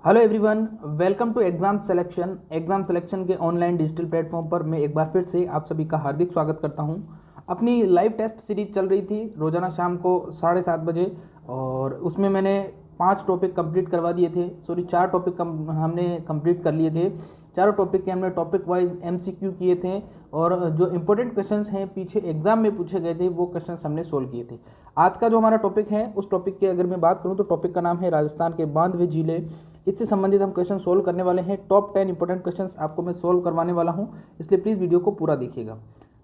Hello everyone, welcome to exam selection के online digital platform पर मैं एक बार फिर से आप सभी का हार्दिक स्वागत करता हूं। अपनी लाइव टेस्ट सीरीज चल रही थी रोज़ाना शाम को 7:30 बजे, और उसमें मैंने 5 टॉपिक कंप्लीट करवा दिए थे। सॉरी, 4 टॉपिक हमने कंप्लीट कर लिए थे। चारों टॉपिक के हमने टॉपिक वाइज MCQ किए थे, और जो इम्पोर्टेंट क्वेश्चंस हैं पीछे एग्जाम में पूछे गए थे वो क्वेश्चंस हमने सोल्व किए थे। आज का जो हमारा टॉपिक है, उस टॉपिक की अगर मैं बात करूं तो टॉपिक का नाम है राजस्थान के बांध व झीलें। इससे संबंधित हम क्वेश्चन सोल्व करने वाले हैं। टॉप 10 इंपॉर्टेंट क्वेश्चंस आपको मैं सोल्व करवाने वाला हूं, इसलिए प्लीज़ वीडियो को पूरा देखिएगा।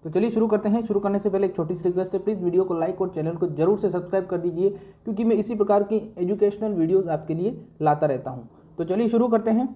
तो चलिए शुरू करते हैं। शुरू करने से पहले एक छोटी सी रिक्वेस्ट है, प्लीज़ वीडियो को लाइक और चैनल को जरूर से सब्सक्राइब कर दीजिए, क्योंकि मैं इसी प्रकार की एजुकेशनल वीडियोज़ आपके लिए लाता रहता हूँ। तो चलिए शुरू करते हैं।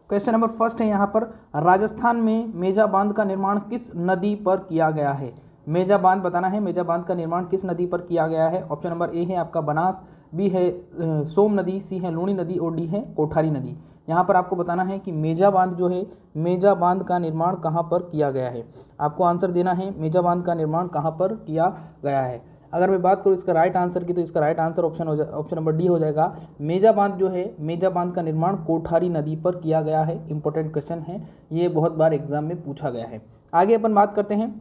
क्वेश्चन नंबर फर्स्ट है यहाँ पर, राजस्थान में मेजा बांध का निर्माण किस नदी पर किया गया है? मेजा बांध बताना है, मेजा बांध का निर्माण किस नदी पर किया गया है। ऑप्शन नंबर ए है आपका बनास, बी है सोम नदी, सी है लूणी नदी और डी है कोठारी नदी। यहाँ पर आपको बताना है कि मेजा बांध जो है, मेजा बांध का निर्माण कहाँ पर किया गया है। आपको आंसर देना है, मेजा बांध का निर्माण कहाँ पर किया गया है। अगर मैं बात करूँ इसका राइट आंसर की, तो इसका right answer option number D हो जाएगा। मेजा बांध जो है, मेजा बांध का निर्माण कोठारी नदी पर किया गया है। इंपॉर्टेंट क्वेश्चन है, ये बहुत बार एग्जाम में पूछा गया है। आगे अपन बात करते हैं।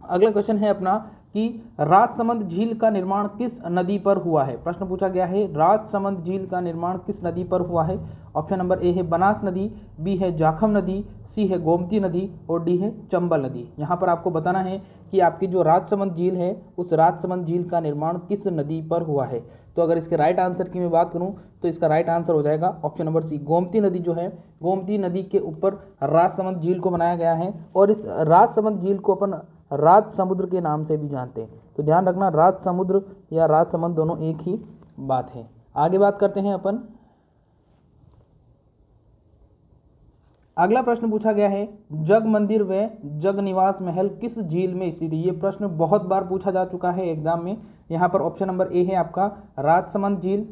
अगला क्वेश्चन है अपना कि राजसमंद झील का निर्माण किस नदी पर हुआ है। प्रश्न पूछा गया है, राजसमंद झील का निर्माण किस नदी पर हुआ है। ऑप्शन नंबर ए है बनास नदी, बी है जाखम नदी, सी है गोमती नदी और डी है चंबल नदी। यहाँ पर आपको बताना है कि आपकी जो राजसमंद झील है, उस राजसमंद झील का निर्माण किस नदी पर हुआ है। तो अगर इसके राइट आंसर की मैं बात करूं तो इसका राइट आंसर हो जाएगा ऑप्शन नंबर सी, गोमती नदी जो है, गोमती नदी के ऊपर राजसमंद झील को बनाया गया है। और इस राजसमंद झील को अपन राज समुद्र के नाम से भी जानते हैं। तो ध्यान रखना, राज समुद्र या राजसमंद दोनों एक ही बात है। आगे बात करते हैं अपन। अगला प्रश्न पूछा गया है, जग मंदिर व जग निवास महल किस झील में स्थित है। ये प्रश्न बहुत बार पूछा जा चुका है एग्जाम में। यहाँ पर ऑप्शन नंबर ए है आपका राजसमंद झील,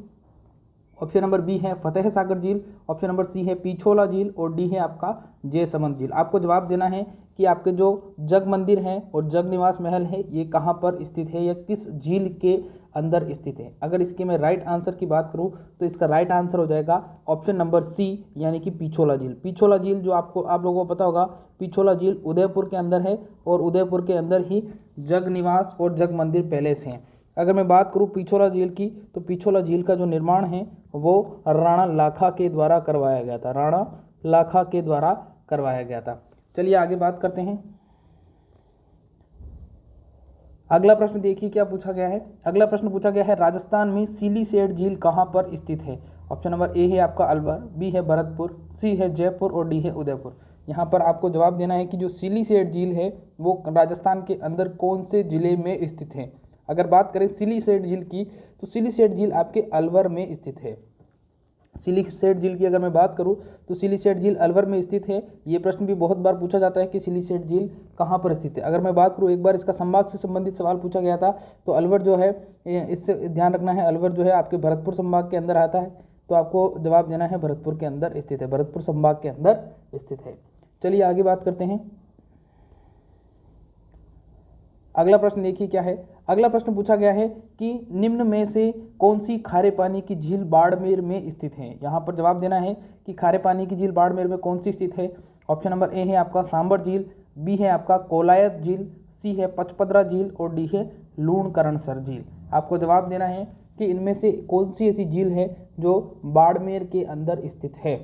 ऑप्शन नंबर बी है फतेह सागर झील, ऑप्शन नंबर सी है पिछोला झील और डी है आपका जयसमंद झील। आपको जवाब देना है कि आपके जो जग मंदिर है और जग निवास महल है, ये कहाँ पर स्थित है या किस झील के अंदर स्थित है। अगर इसके मैं राइट आंसर की बात करूँ तो इसका राइट आंसर हो जाएगा ऑप्शन नंबर सी, यानी कि पिछोला झील। पिछोला झील जो आप लोगों को पता होगा, पिछोला झील उदयपुर के अंदर है, और उदयपुर के अंदर ही जग निवास और जग मंदिर पैलेस हैं। अगर मैं बात करूं पिछोला झील की, तो पिछोला झील का जो निर्माण है वो राणा लाखा के द्वारा करवाया गया था, राणा लाखा के द्वारा करवाया गया था। चलिए आगे बात करते हैं। अगला प्रश्न देखिए क्या पूछा गया है। अगला प्रश्न पूछा गया है, राजस्थान में सिलीसेट झील कहाँ पर स्थित है। ऑप्शन नंबर ए है आपका अलवर, बी है भरतपुर, सी है जयपुर और डी है उदयपुर। यहाँ पर आपको जवाब देना है कि जो सिलीसेट झील है वो राजस्थान के अंदर कौन से जिले में स्थित है। अगर बात करें सिलीसेट झील की, तो सिलीसेट झील आपके अलवर में स्थित है। सिलीसेट झील की अगर मैं बात करूं तो सिलीसेट झील अलवर में स्थित है। ये प्रश्न भी बहुत बार पूछा जाता है कि सिलीसेट झील कहाँ पर स्थित है। अगर मैं बात करूं, एक बार इसका संभाग से संबंधित सवाल पूछा गया था, तो अलवर जो है, इससे ध्यान रखना है, अलवर जो है आपके भरतपुर संभाग के अंदर आता है। तो आपको जवाब देना है भरतपुर के अंदर स्थित है, भरतपुर संभाग के अंदर स्थित है। चलिए आगे बात करते हैं। अगला प्रश्न देखिए क्या है। अगला प्रश्न पूछा गया है कि निम्न में से कौन सी खारे पानी की झील बाड़मेर में स्थित है। यहाँ पर जवाब देना है कि खारे पानी की झील बाड़मेर में कौन सी स्थित है। ऑप्शन नंबर ए है आपका सांबर झील, बी है आपका कोलायत झील, सी है पचपदरा झील और डी है लूणकरणसर झील। आपको जवाब देना है कि इनमें से कौन सी ऐसी झील है जो बाड़मेर के अंदर स्थित है।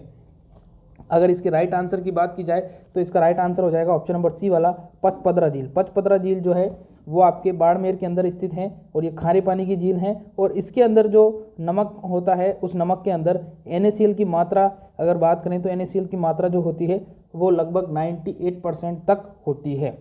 अगर इसके राइट आंसर की बात की जाए तो इसका राइट आंसर हो जाएगा ऑप्शन नंबर सी वाला, पचपदरा झील। पचपदरा झील जो है वो आपके बाड़मेर के अंदर स्थित है, और ये खारे पानी की झील है। और इसके अंदर जो नमक होता है, उस नमक के अंदर NaCl की मात्रा, अगर बात करें तो NaCl की मात्रा जो होती है वो लगभग 98% तक होती है।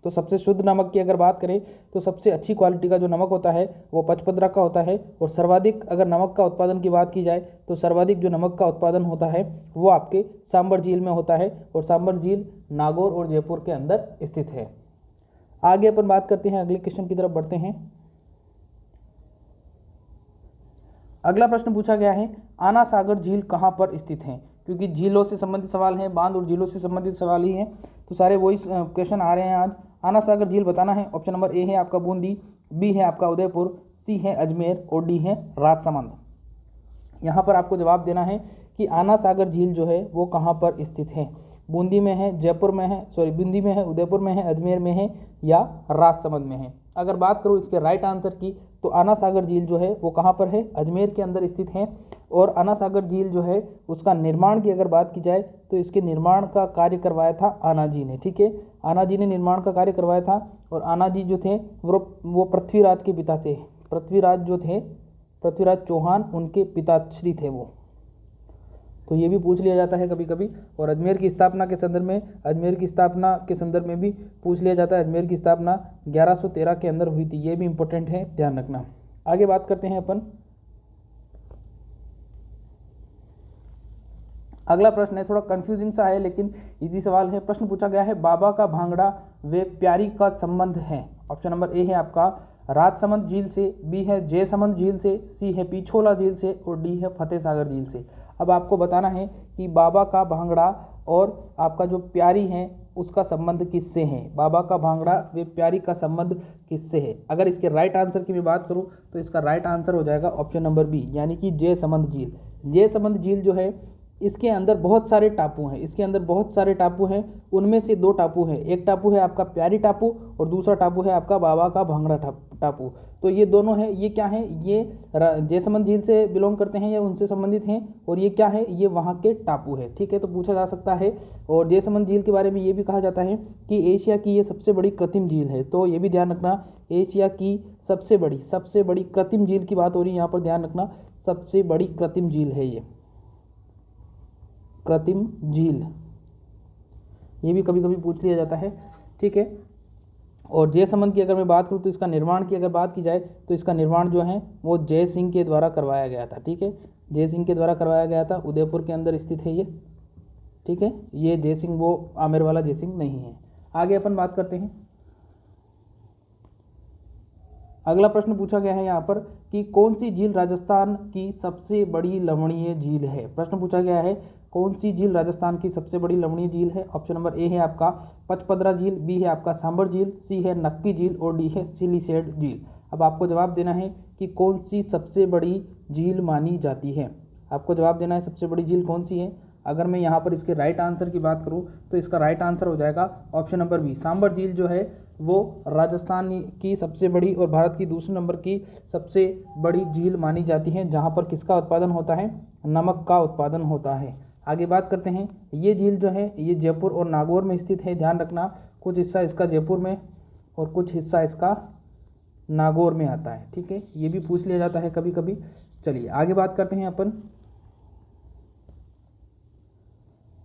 तो सबसे शुद्ध नमक की अगर बात करें तो सबसे अच्छी क्वालिटी का जो नमक होता है वो पचपदरा का होता है। और सर्वाधिक अगर नमक का उत्पादन की बात की जाए तो सर्वाधिक जो नमक का उत्पादन होता है वो आपके सांबर झील में होता है, और सांबर झील नागौर और जयपुर के अंदर स्थित है। आगे अपन बात करते हैं, अगले क्वेश्चन की तरफ बढ़ते हैं। अगला प्रश्न पूछा गया है, आना सागर झील कहाँ पर स्थित है। क्योंकि झीलों से संबंधित सवाल हैं, बांध और झीलों से संबंधित सवाल ही हैं, तो सारे वही क्वेश्चन आ रहे हैं आज। आना सागर झील बताना है। ऑप्शन नंबर ए है आपका बूंदी, बी है आपका उदयपुर, सी है अजमेर और डी है राजसमंद। यहाँ पर आपको जवाब देना है कि आना सागर झील जो है वो कहाँ पर स्थित है। बूंदी में है, जयपुर में है, सॉरी बूंदी में है, उदयपुर में है, अजमेर में है या राजसमंद में है। अगर बात करूँ इसके राइट आंसर की तो आना सागर झील जो है वो कहाँ पर है, अजमेर के अंदर स्थित है। और आना सागर झील जो है उसका निर्माण की अगर बात की जाए तो इसके निर्माण का कार्य करवाया था आना जी ने, ठीक है, आना जी ने निर्माण का कार्य करवाया था। और आना जी जो थे वो पृथ्वीराज के पिता थे, पृथ्वीराज जो थे, पृथ्वीराज चौहान उनके पिताश्री थे वो। तो ये भी पूछ लिया जाता है कभी कभी। और अजमेर की स्थापना के संदर्भ में, अजमेर की स्थापना के संदर्भ में भी पूछ लिया जाता है। अजमेर की स्थापना 1113 के अंदर हुई थी, ये भी इंपॉर्टेंट है, ध्यान रखना। आगे बात करते हैं अपन। अगला प्रश्न है, थोड़ा कंफ्यूजिंग सा है लेकिन इजी सवाल है। प्रश्न पूछा गया है, बाबा का भांगड़ा व प्यारी का संबंध है। ऑप्शन नंबर ए है आपका राजसमंद झील से, बी है जयसमंद झील से, सी है पिछोला झील से और डी है फतेह सागर झील से। अब आपको बताना है कि बाबा का भांगड़ा और आपका जो प्यारी है उसका संबंध किससे है। बाबा का भांगड़ा व प्यारी का संबंध किससे है। अगर इसके राइट आंसर की मैं बात करूं तो इसका राइट आंसर हो जाएगा ऑप्शन नंबर बी, यानी कि जयसमंद झील। जयसमंद झील जो है इसके अंदर बहुत सारे टापू हैं, इसके अंदर बहुत सारे टापू हैं, उनमें से दो टापू हैं। एक टापू है आपका प्यारी टापू और दूसरा टापू है आपका बाबा का भांगड़ा टापू। तो ये दोनों हैं, ये क्या हैं, ये जयसमंद झील से बिलोंग करते हैं या उनसे संबंधित हैं। और ये क्या है, ये वहाँ के टापू है, ठीक है, तो पूछा जा सकता है। और जयसमंद झील के बारे में ये भी कहा जाता है कि एशिया की ये सबसे बड़ी कृत्रिम झील है। तो ये भी ध्यान रखना, एशिया की सबसे बड़ी कृत्रिम झील की बात हो रही है यहाँ पर, ध्यान रखना, सबसे बड़ी कृत्रिम झील है ये कृत्रिम झील, ये भी कभी कभी पूछ लिया जाता है, ठीक है। और जयसमंद की अगर मैं बात करूँ तो इसका निर्माण की अगर बात की जाए तो इसका निर्माण जो है वो जय सिंह के द्वारा करवाया गया था, ठीक है, जय सिंह के द्वारा करवाया गया था। उदयपुर के अंदर स्थित है ये, ठीक है, ये जय सिंह वो आमेर वाला जय सिंह नहीं है। आगे अपन बात करते हैं। अगला प्रश्न पूछा गया है यहाँ पर कि कौन सी झील राजस्थान की सबसे बड़ी लवणीय झील है। प्रश्न पूछा गया है कौन सी झील राजस्थान की सबसे बड़ी लवणीय झील है। ऑप्शन नंबर ए है आपका पचपदरा झील, बी है आपका सांबर झील, सी है नक्की झील और डी है सिलीसेड झील। अब आपको जवाब देना है कि कौन सी सबसे बड़ी झील मानी जाती है। आपको जवाब देना है सबसे बड़ी झील कौन सी है। अगर मैं यहाँ पर इसके राइट आंसर की बात करूँ तो इसका राइट आंसर हो जाएगा ऑप्शन नंबर बी, सांबर झील जो है वो राजस्थान की सबसे बड़ी और भारत की दूसरे नंबर की सबसे बड़ी झील मानी जाती है, जहाँ पर किसका उत्पादन होता है, नमक का उत्पादन होता है। आगे बात करते हैं। ये झील जो है ये जयपुर और नागौर में स्थित है, ध्यान रखना, कुछ हिस्सा इसका जयपुर में और कुछ हिस्सा इसका नागौर में आता है, ठीक है, ये भी पूछ लिया जाता है कभी कभी। चलिए आगे बात करते हैं अपन।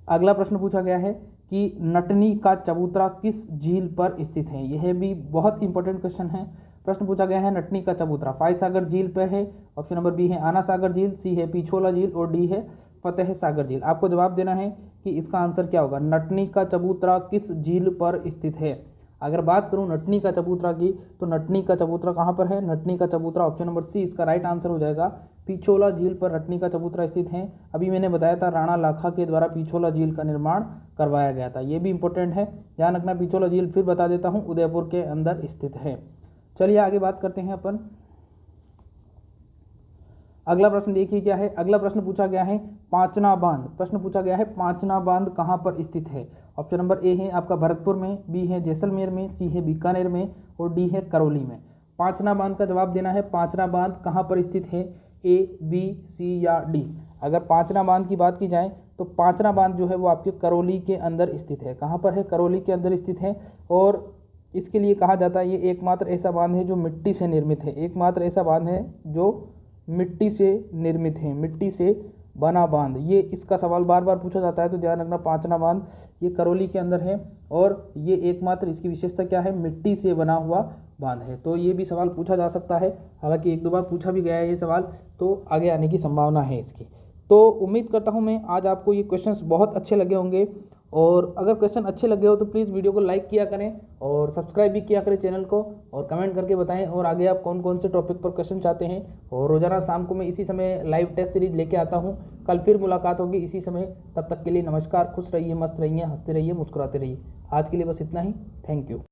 अगला प्रश्न पूछा गया है कि नटनी का चबूतरा किस झील पर स्थित है। यह भी बहुत इंपॉर्टेंट क्वेश्चन है। प्रश्न पूछा गया है नटनी का चबूतरा फतेह सागर झील पर है। ऑप्शन नंबर बी है आना सागर झील, सी है पिछोला झील और डी है फतेह सागर झील। आपको जवाब देना है कि इसका आंसर क्या होगा, नटनी का चबूतरा किस झील पर स्थित है। अगर बात करूं नटनी का चबूतरा की तो नटनी का चबूतरा कहां पर है, नटनी का चबूतरा ऑप्शन नंबर सी इसका राइट आंसर हो जाएगा, पिछोला झील पर नटनी का चबूतरा स्थित है। अभी मैंने बताया था राणा लाखा के द्वारा पिछोला झील का निर्माण करवाया गया था, ये भी इंपॉर्टेंट है, ध्यान रखना। पिछोला झील फिर बता देता हूँ उदयपुर के अंदर स्थित है। चलिए आगे बात करते हैं अपन। अगला प्रश्न देखिए क्या है। अगला प्रश्न पूछा गया है पांचना बांध। प्रश्न पूछा गया है पांचना बांध कहाँ पर स्थित है। ऑप्शन नंबर ए है आपका भरतपुर में, बी है जैसलमेर में, सी है बीकानेर में और डी है करौली में। पांचना बांध का जवाब देना है, पांचना बांध कहाँ पर स्थित है, ए बी सी या डी। अगर पांचना बांध की बात की जाए तो पांचना बांध जो है वो आपके करौली के अंदर स्थित है। कहाँ पर है, करौली के अंदर स्थित है। और इसके लिए कहा जाता है ये एकमात्र ऐसा बांध है जो मिट्टी से निर्मित है, एकमात्र ऐसा बांध है जो मिट्टी से निर्मित है, मिट्टी से बना बांध। ये इसका सवाल बार बार पूछा जाता है, तो ध्यान रखना पांचना बांध ये करौली के अंदर है और ये एकमात्र इसकी विशेषता क्या है, मिट्टी से बना हुआ बांध है। तो ये भी सवाल पूछा जा सकता है, हालांकि एक दो बार पूछा भी गया है ये सवाल, तो आगे आने की संभावना है इसकी। तो उम्मीद करता हूँ मैं आज आपको ये क्वेश्चंस बहुत अच्छे लगे होंगे, और अगर क्वेश्चन अच्छे लगे हो तो प्लीज़ वीडियो को लाइक किया करें और सब्सक्राइब भी किया करें चैनल को, और कमेंट करके बताएं और आगे आप कौन कौन से टॉपिक पर क्वेश्चन चाहते हैं। और रोजाना शाम को मैं इसी समय लाइव टेस्ट सीरीज लेके आता हूं। कल फिर मुलाकात होगी इसी समय, तब तक के लिए नमस्कार, खुश रहिए, मस्त रहिए, हंसते रहिए, मुस्कुराते रहिए। आज के लिए बस इतना ही, थैंक यू।